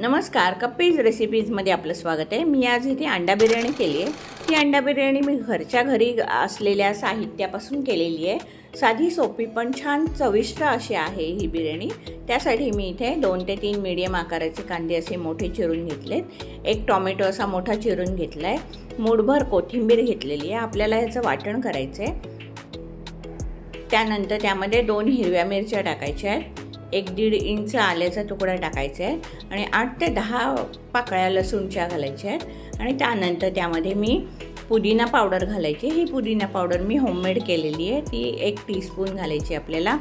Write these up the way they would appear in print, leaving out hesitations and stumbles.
नमस्कार, कप्पीज रेसिपीजमध्ये आपलं स्वागत आहे। मी आज इथे अंडा बिर्याणी केली आहे। ही अंडा बिर्याणी मी घरच्या घरी असलेल्या साहित्यापासून केलेली आहे। साधी सोपी पण छान चविष्ट अशी आहे ही बिर्याणी। त्यासाठी मी इथे 2 ते 3 मीडियम आकाराचे कांदे असे मोठे चिरून घेतलेत। एक टोमॅटो असा मोठा चिरून घेतलाय। मूठभर कोथिंबीर घेतलेली आहे। आपल्याला याचं वाटण करायचं आहे। त्यानंतर त्यामध्ये 2 हिरव्या मिरच्या टाकायच्या आहेत। 1-1.5 इंच आल्याचा तुकडा टाकायचा आहे आणि 8 ते 10 पाकळ्या लसूणच्या घालायच्या आहेत। आणि त्यानंतर त्यामध्ये मी पुदिना पावडर घालायची। ही पुदिना पावडर मी होममेड केलेली आहे। ती 1 टीस्पून घालायची आपल्याला।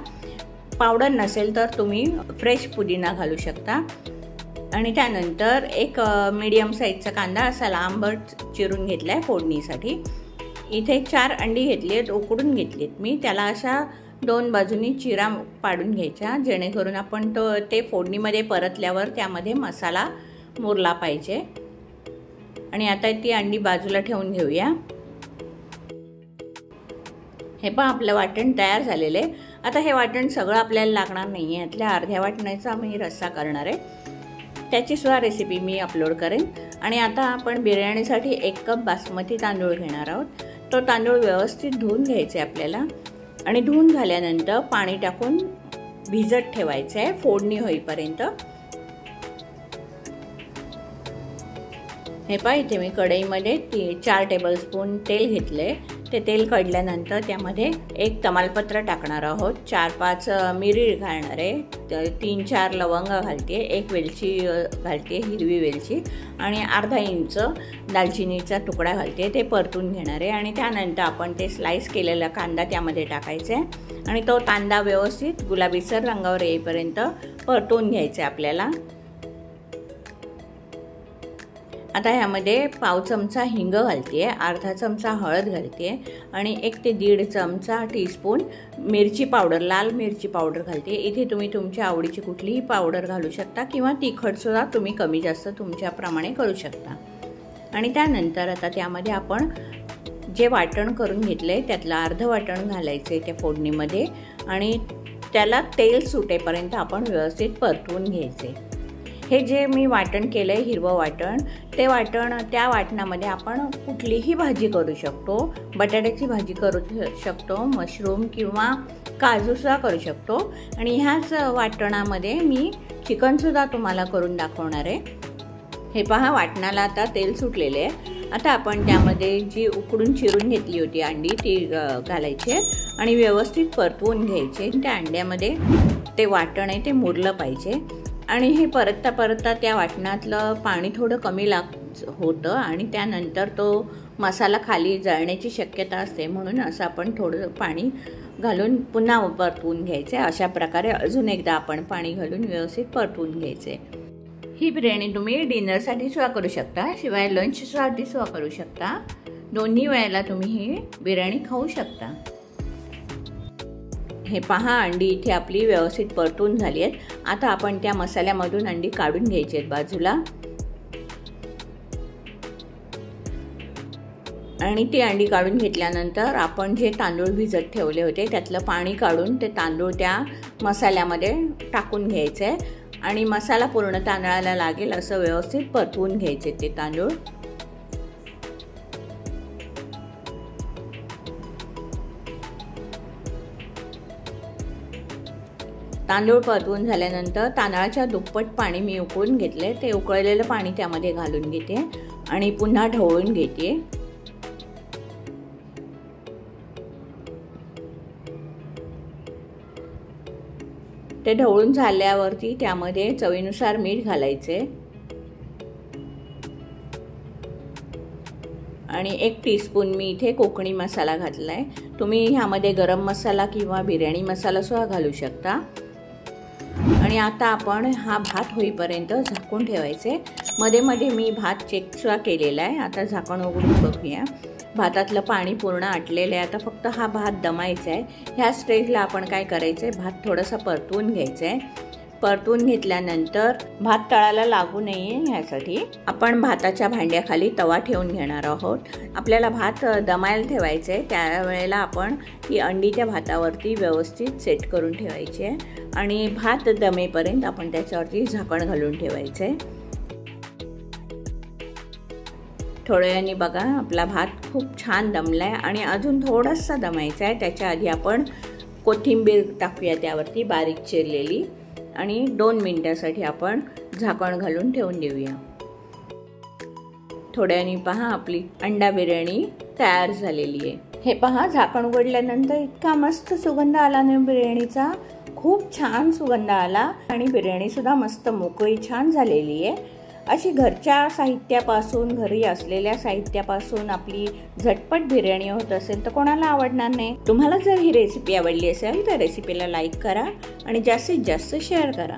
पावडर नसेल तर तुम्ही फ्रेश पुदिना घालू शकता। आणि त्यानंतर एक मीडियम साईजचा कांदा असा लांबट चिरून घेतलाय फोडणीसाठी। इथे 4 अंडी घेतली आहेत, उकडून घेतलीत मी। त्याला अशा 2 बाजूनी चिरा पाडून घ्यायचा, जेणेकरून आपण ते फोडणीमध्ये परतल्यावर त्यामध्ये मसाला मुरला पाहिजे। आणि आता ती अंडी बाजूला ठेवून घेऊया। हे पहा, आपलं वाटण तयार झालेलं आहे। आता हे वाटण सगळं आपल्याला लागणार नाही आहे। यातल्या अर्ध्या वाटणाचा मी रस्सा करणार आहे। त्याची सुद्धा रेसिपी मी अपलोड करेन। आणि आता आपण बिर्याणीसाठी 1 कप बासमती तांदूळ घेणार आहोत। तो तांदूळ व्यवस्थित धुवून घ्यायचे आपल्याला आणि धुवून झाल्यानंतर पाणी टाकून भिजत ठेवायचं आहे फोडणी होईपर्यंत। हे पहा, इथे मी कढईमध्ये 4 टेबलस्पून तेल घेतले। ते तेल कढल्यानंतर त्यामध्ये 1 तमालपत्र टाकणार आहोत, 4-5 मिरी घालणार आहे, 3-4 लवंग घालते, 1 वेलची घालते, हिरवी वेलची, आणि अर्धा इंच दालचिनीचा तुकडा घालते। ते परतून घेणार आहे। आणि त्यानंतर आपण ते स्लाइस केलेला कांदा त्यामध्ये टाकायचा आहे आणि तो कांदा व्यवस्थित गुलाबीसर रंगावर येईपर्यंत परतून घ्यायचा आपल्याला। आता ह्यामध्ये पाव चमचा हिंग घालते, अर्धा चमचा हळद घालते आणि 1 ते 1.5 चमचा टीस्पून मिरची पावडर, लाल मिरची पावडर घालते। इथे तुम्ही तुमच्या आवडीची कुठलीही पावडर घालू शकता किंवा तिखटसुद्धा तुम्ही कमी जास्त तुमच्याप्रमाणे करू शकता। आणि त्यानंतर आता त्यामध्ये आपण जे वाटण करून घेतलं आहे त्यातलं अर्धं वाटण घालायचं आहे त्या फोडणीमध्ये आणि त्याला तेल सुटेपर्यंत आपण व्यवस्थित परतवून घ्यायचे। हे जे मी वाटण केलं आहे, हिरवं वाटण, ते वाटण त्या वाटणामध्ये आपण कुठलीही भाजी करू शकतो। बटाट्याची भाजी करू शकतो, मशरूम किंवा काजूसुद्धा करू शकतो। आणि ह्याच वाटणामध्ये मी चिकनसुद्धा तुम्हाला करून दाखवणार आहे। हे पहा, वाटणाला आता तेल सुटलेले आहे। आता आपण त्यामध्ये जी उकडून चिरून घेतली होती अंडी ती घालायची आणि व्यवस्थित परतवून घ्यायचे। त्या अंड्यामध्ये ते वाटण आहे ते मुरलं पाहिजे। आणि हे परतता त्या वाटणातलं पाणी थोडं कमी होतं आणि त्यानंतर तो मसाला खाली जळण्याची शक्यता असते, म्हणून असं आपण थोडं पाणी घालून पुन्हा परतवून घ्यायचे। अशा प्रकारे अजून एकदा आपण पाणी घालून व्यवस्थित परतवून घ्यायचे। ही बिर्याणी तुम्ही डिनरसाठी सुद्धा करू शकता, शिवाय लंचसाठी सुद्धा करू शकता। दोन्ही वेळेला तुम्ही ही बिर्याणी खाऊ शकता। हे पहा, अंडी इथे आपली व्यवस्थित परतून झाली आहेत। आता आपण त्या मसाल्यामधून अंडी काढून घ्यायची आहेत बाजूला आणि ती अंडी काढून घेतल्यानंतर आपण जे तांदूळ भिजत ठेवले होते त्यातलं पाणी काढून ते तांदूळ त्या मसाल्यामध्ये टाकून घ्यायचे आहे आणि मसाला पूर्ण तांदळाला लागेल असं व्यवस्थित परतवून घ्यायचे ते तांदूळ। तांदूळ परतवून झाल्यानंतर तांदळाच्या दुप्पट पाणी मी उकळून घेतले। ते उकळलेलं पाणी त्यामध्ये घालून घेते आणि पुन्हा ढवळून घेते। ते ढवळून झाल्यावरती त्यामध्ये चवीनुसार मीठ घालायचे आणि 1 टीस्पून मी इथे कोकणी मसाला घातलाय। तुम्ही ह्यामध्ये गरम मसाला किंवा बिर्याणी मसाला सुद्धा घालू शकता। आणि आता आपण हा भात होईपर्यंत झाकून ठेवायचे। मध्ये मध्ये मी भात चेकसुद्धा केलेला आहे। आता झाकण उघडून बघूया। भातातलं पाणी पूर्ण आटलेलं आहे। आता फक्त हा भात दमायचा आहे। ह्या स्टेजला आपण काय करायचं आहे, भात थोडासा परतवून घ्यायचा आहे। परतून घेतल्यानंतर भात तळाला लागू नये ह्यासाठी आपण भाताच्या भांड्याखाली तवा ठेवून घेणार आहोत। आपल्याला भात दमायला ठेवायचे आहे, त्यावेळेला आपण ही अंडी त्या भातावरती व्यवस्थित सेट करून ठेवायची आहे आणि भात दमेपर्यंत आपण त्याच्यावरती झाकण घालून ठेवायचे आहे। थोड्या वेळाने बघा आपला भात खूप छान दमला आहे आणि अजून थोडासा दमायचा आहे. त्याच्या आधी आपण कोथिंबीर टाकूया त्यावरती बारीक चिरलेली आणि 2 मिनिटासाठी आपण झाकण घालून ठेवून देऊया. थोड्याने पहा आपली अंडा बिर्याणी तयार झालेली आहे. हे पहा झाकण उघडल्यानंतर इतका मस्त सुगंध आला ना बिर्याणीचा, खूप छान सुगंध आला आणि बिर्याणी सुद्धा मस्त मोकळी छान झालेली आहे. अशी घरच्या साहित्यापासून, घरी असलेल्या साहित्यापासून आपली झटपट बिर्याणी होत असेल तर कोणाला आवडणार नाही. तुम्हाला जर ही रेसिपी आवडली असेल तर रेसिपीला लाईक करा आणि जास्तीत जास्त शेअर करा.